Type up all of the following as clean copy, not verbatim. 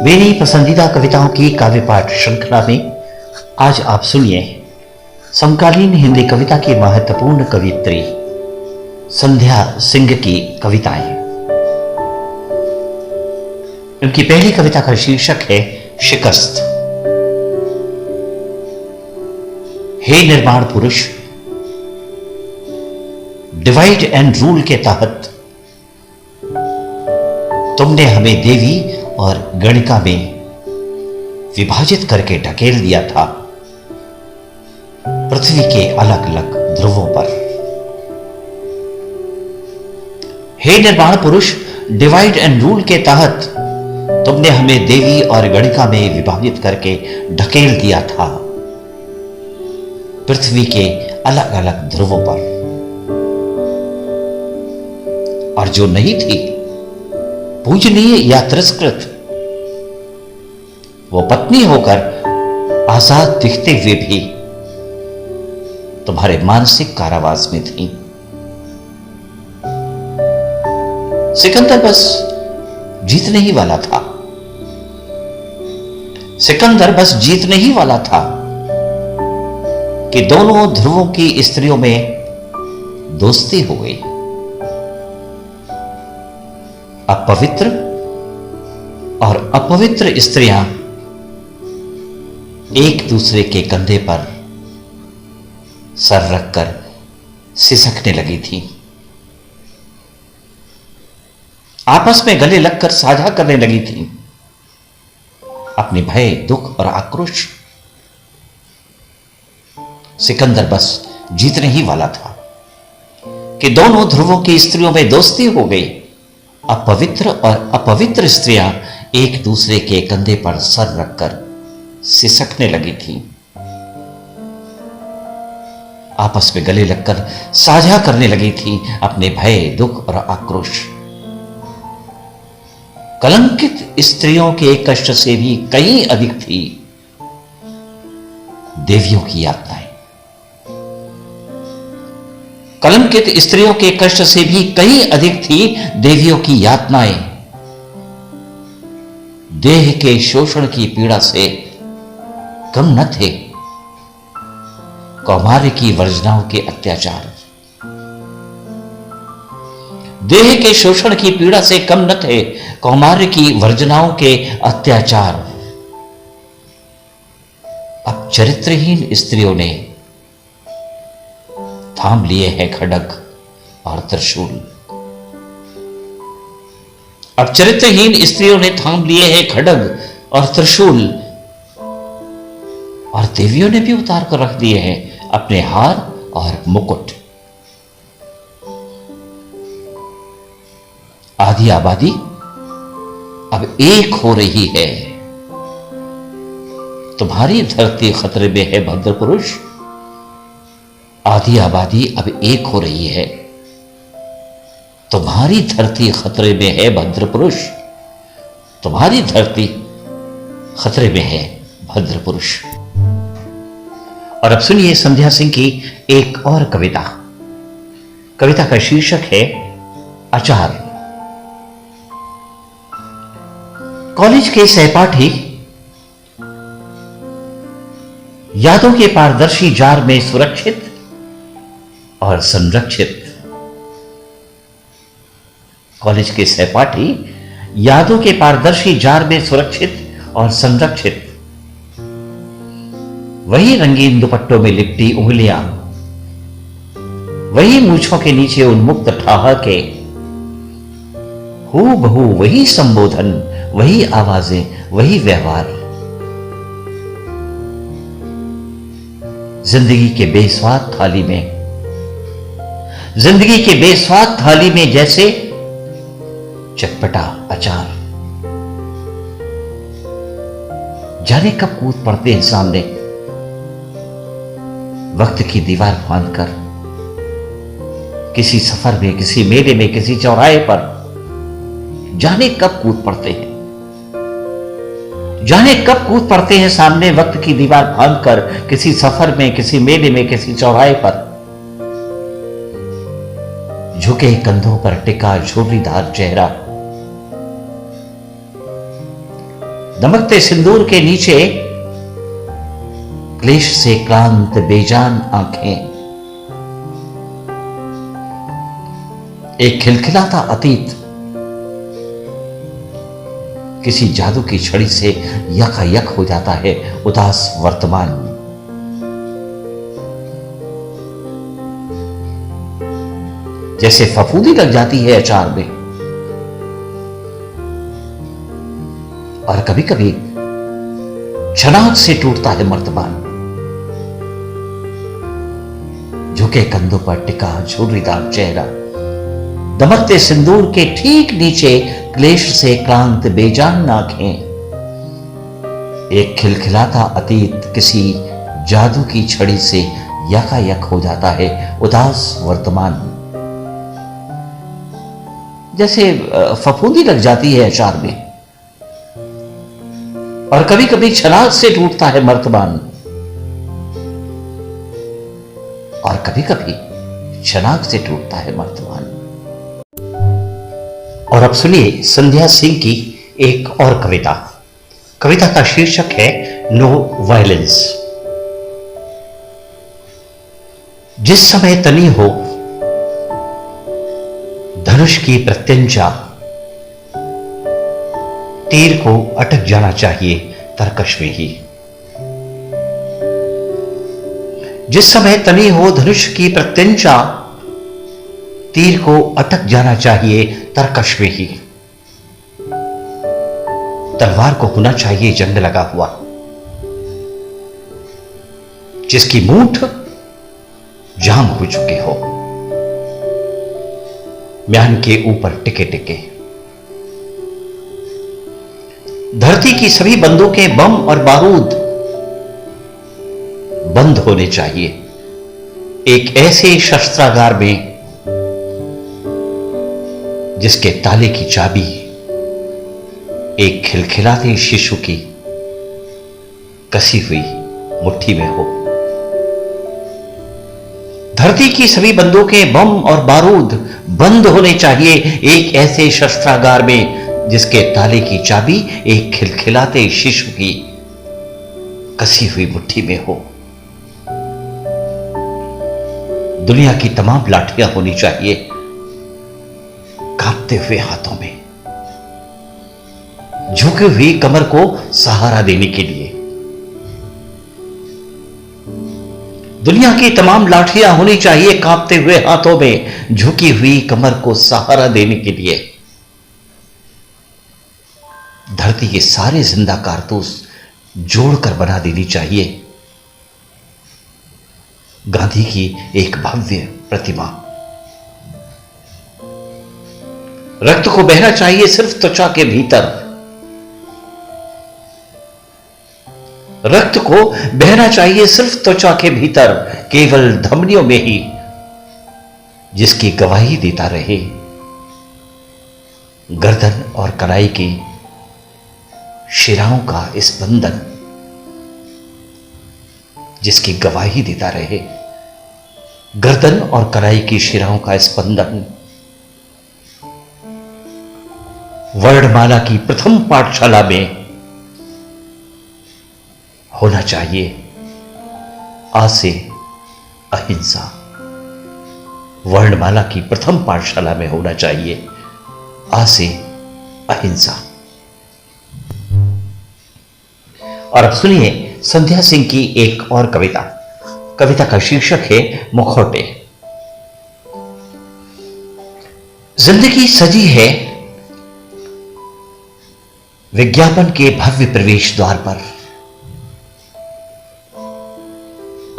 मेरी पसंदीदा कविताओं की काव्य पाठ श्रृंखला में आज आप सुनिए समकालीन हिंदी कविता की महत्वपूर्ण कवियत्री संध्या सिंह की कविताएं। उनकी पहली कविता का शीर्षक है शिकस्त। हे निर्माण पुरुष, डिवाइड एंड रूल के तहत तुमने हमें देवी और गणिका में विभाजित करके ढकेल दिया था पृथ्वी के अलग अलग ध्रुवों पर। हे निर्माण पुरुष, डिवाइड एंड रूल के तहत तुमने हमें देवी और गणिका में विभाजित करके ढकेल दिया था पृथ्वी के अलग अलग ध्रुवों पर। और जो नहीं थी पूजनीय या तिरस्कृत, वो पत्नी होकर आजाद दिखते हुए भी तुम्हारे मानसिक कारावास में थी। सिकंदर बस जीतने ही वाला था। सिकंदर बस जीतने ही वाला था कि दोनों ध्रुवों की स्त्रियों में दोस्ती हो गई। अब पवित्र और अपवित्र स्त्रियां एक दूसरे के कंधे पर सर रखकर सिसकने लगी थी, आपस में गले लगकर साझा करने लगी थी अपने भय, दुख और आक्रोश। सिकंदर बस जीतने ही वाला था कि दोनों ध्रुवों की स्त्रियों में दोस्ती हो गई। अब पवित्र और अपवित्र स्त्रियां एक दूसरे के कंधे पर सर रखकर सिसकने लगी थी, आपस में गले लगकर साझा करने लगी थी अपने भय, दुख और आक्रोश। कलंकित स्त्रियों के कष्ट से भी कहीं अधिक थी देवियों की यातनाएं। कलंकित स्त्रियों के कष्ट से भी कहीं अधिक थी देवियों की यातनाएं। देह के शोषण की पीड़ा से कम न थे कौमार्य की वर्जनाओं के अत्याचार। देह के शोषण की पीड़ा से कम न थे कौमार्य की वर्जनाओं के अत्याचार। अब चरित्रहीन स्त्रियों ने थाम लिए हैं खड्ग और त्रिशूल। अब चरित्रहीन स्त्रियों ने थाम लिए हैं खड्ग और त्रिशूल, और देवियों ने भी उतार कर रख दिए हैं अपने हार और मुकुट। आधी आबादी अब एक हो रही है। तुम्हारी धरती खतरे में है भद्र पुरुष। आधी आबादी अब एक हो रही है। तुम्हारी धरती खतरे में है भद्र पुरुष। तुम्हारी धरती खतरे में है भद्र पुरुष। और अब सुनिए संध्या सिंह की एक और कविता। कविता का शीर्षक है अचार। कॉलेज के सहपाठी यादों के पारदर्शी जार में सुरक्षित और संरक्षित। कॉलेज के सहपाठी यादों के पारदर्शी जार में सुरक्षित और संरक्षित। वही रंगीन दुपट्टों में लिपटी उंगलियां, वही मूंछों के नीचे उन्मुक्त ठहाके, हूबहू वही संबोधन, वही आवाजें, वही व्यवहार। जिंदगी के बेस्वाद थाली में, जिंदगी के बेस्वाद थाली में जैसे चटपटा अचार। जाने कब कूद पड़ते हैं सामने वक्त की दीवार फांदकर, किसी सफर में, किसी मेले में, किसी चौराहे पर। जाने कब कूद पड़ते हैं, जाने कब कूद पड़ते हैं सामने वक्त की दीवार फांदकर, किसी सफर में, किसी मेले में, किसी चौराहे पर। झुके कंधों पर टिका झोलीदार चेहरा, दमकते सिंदूर के नीचे क्लेश से क्लांत बेजान आंखें, एक खिलखिलाता अतीत किसी जादू की छड़ी से यकायक हो जाता है उदास वर्तमान। जैसे फफूंदी लग जाती है अचार में, और कभी कभी छनाक से टूटता है मर्तबान। झुके कंधों पर टिका झुर्रीदार चेहरा, दमकते सिंदूर के ठीक नीचे क्लेश से क्लांत बेजान आंखें, एक खिलखिलाता अतीत किसी जादू की छड़ी से यकायक हो जाता है उदास वर्तमान। जैसे फफूंदी लग जाती है अचार में, और कभी कभी छनाक से टूटता है मर्तबान, और कभी कभी छनाक से टूटता है मर्तबान। और अब सुनिए संध्या सिंह की एक और कविता। कविता का शीर्षक है नो वायलेंस। जिस समय तनी हो धनुष की प्रत्यंचा, तीर को अटक जाना चाहिए तरकश में ही। जिस समय तनी हो धनुष की प्रत्यंचा, तीर को अटक जाना चाहिए तरकश में ही। तलवार को होना चाहिए जंग लगा हुआ, जिसकी मूठ जाम हो चुके हो, म्यान के ऊपर टिके टिके। धरती की सभी बंदूकें, बम और बारूद बंद होने चाहिए एक ऐसे शस्त्रागार में जिसके ताले की चाबी एक खिलखिलाते शिशु की कसी हुई मुट्ठी में हो। धरती की सभी बंदूकें, बम और बारूद बंद होने चाहिए एक ऐसे शस्त्रागार में जिसके ताले की चाबी एक खिलखिलाते शिशु की कसी हुई मुट्ठी में हो। दुनिया की तमाम लाठियां होनी चाहिए कांपते हुए हाथों में, झुकी हुई कमर को सहारा देने के लिए। दुनिया की तमाम लाठियां होनी चाहिए कांपते हुए हाथों में, झुकी हुई कमर को सहारा देने के लिए। धरती के सारे जिंदा कारतूस जोड़कर बना देनी चाहिए गांधी की एक भव्य प्रतिमा। रक्त को बहना चाहिए सिर्फ त्वचा के भीतर, रक्त को बहना चाहिए सिर्फ त्वचा के भीतर, केवल धमनियों में ही, जिसकी गवाही देता रहे गर्दन और कलाई की शिराओं का स्पंदन, जिसकी गवाही देता रहे गर्दन और कलाई की शिराओं का स्पंदन। वर्णमाला की प्रथम पाठशाला में होना चाहिए आ से अहिंसा। वर्णमाला की प्रथम पाठशाला में होना चाहिए आ से अहिंसा। और अब सुनिए संध्या सिंह की एक और कविता। कविता का शीर्षक है मुखौटे। जिंदगी सजी है विज्ञापन के भव्य प्रवेश द्वार पर,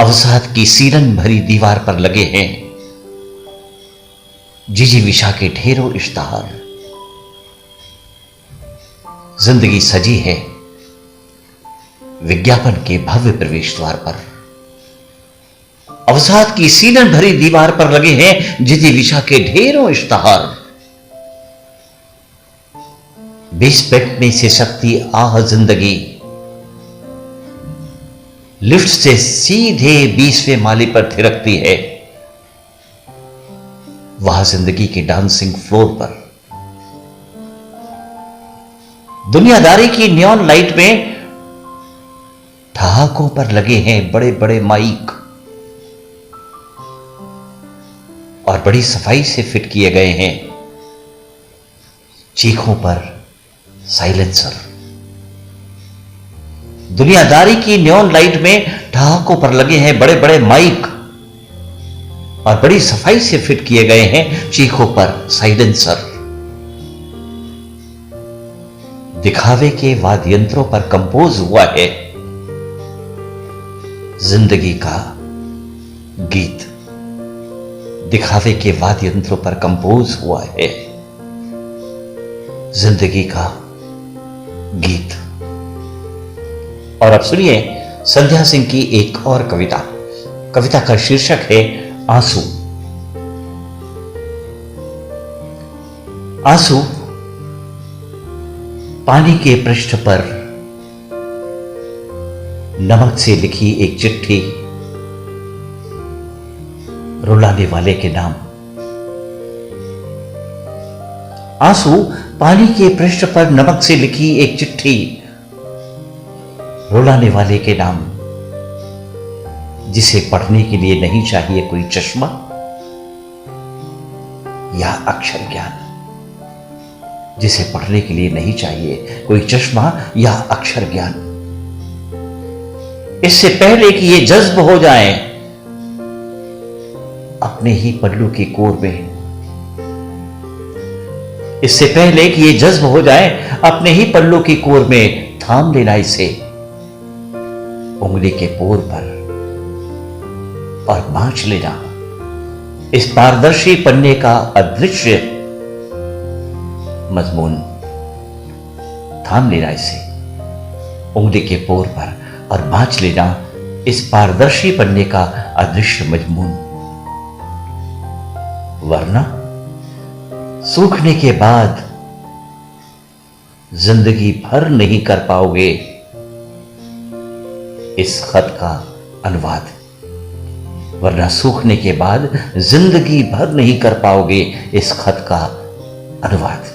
अवसाद की सीरन भरी दीवार पर लगे हैं जिजीविषा के ढेरों इश्तहार। जिंदगी सजी है विज्ञापन के भव्य प्रवेश द्वार पर, अवसाद की सीलन भरी दीवार पर लगे हैं जिजीविषा के ढेरों इश्तहार। 20 बेड में से सकती आह जिंदगी, लिफ्ट से सीधे 20वें माले पर थिरकती है, वहां जिंदगी के डांसिंग फ्लोर पर दुनियादारी की नियॉन लाइट में ठहाकों पर लगे हैं बड़े बड़े माइक और बड़ी सफाई से फिट किए गए हैं चीखों पर साइलेंसर। दुनियादारी की नियॉन लाइट में ठहाकों पर लगे हैं बड़े बड़े माइक और बड़ी सफाई से फिट किए गए हैं चीखों पर साइलेंसर। दिखावे के वाद्य यंत्रों पर कंपोज हुआ है जिंदगी का गीत। दिखावे के वाद्य यंत्रों पर कंपोज हुआ है जिंदगी का गीत। और अब सुनिए संध्या सिंह की एक और कविता। कविता का शीर्षक है आंसू। आंसू पानी के पृष्ठ पर नमक से लिखी एक चिट्ठी रुलाने वाले के नाम। आंसू पानी के पृष्ठ पर नमक से लिखी एक चिट्ठी रुलाने वाले के नाम, जिसे पढ़ने के लिए नहीं चाहिए कोई चश्मा या अक्षर ज्ञान। जिसे पढ़ने के लिए नहीं चाहिए कोई चश्मा या अक्षर ज्ञान। इससे पहले कि ये जज्ब हो जाए अपने ही पल्लू की कोर में, इससे पहले कि ये जज्ब हो जाए अपने ही पल्लू की कोर में, थाम लेना इसे उंगली के पोर पर और बांच लेना इस पारदर्शी पन्ने का अदृश्य मजमून। थाम लेना इसे उंगली के पोर पर और बांच लेना इस पारदर्शी पन्ने का अदृश्य मजमून। वरना सूखने के बाद जिंदगी भर नहीं कर पाओगे इस खत का अनुवाद। वरना सूखने के बाद जिंदगी भर नहीं कर पाओगे इस खत का अनुवाद।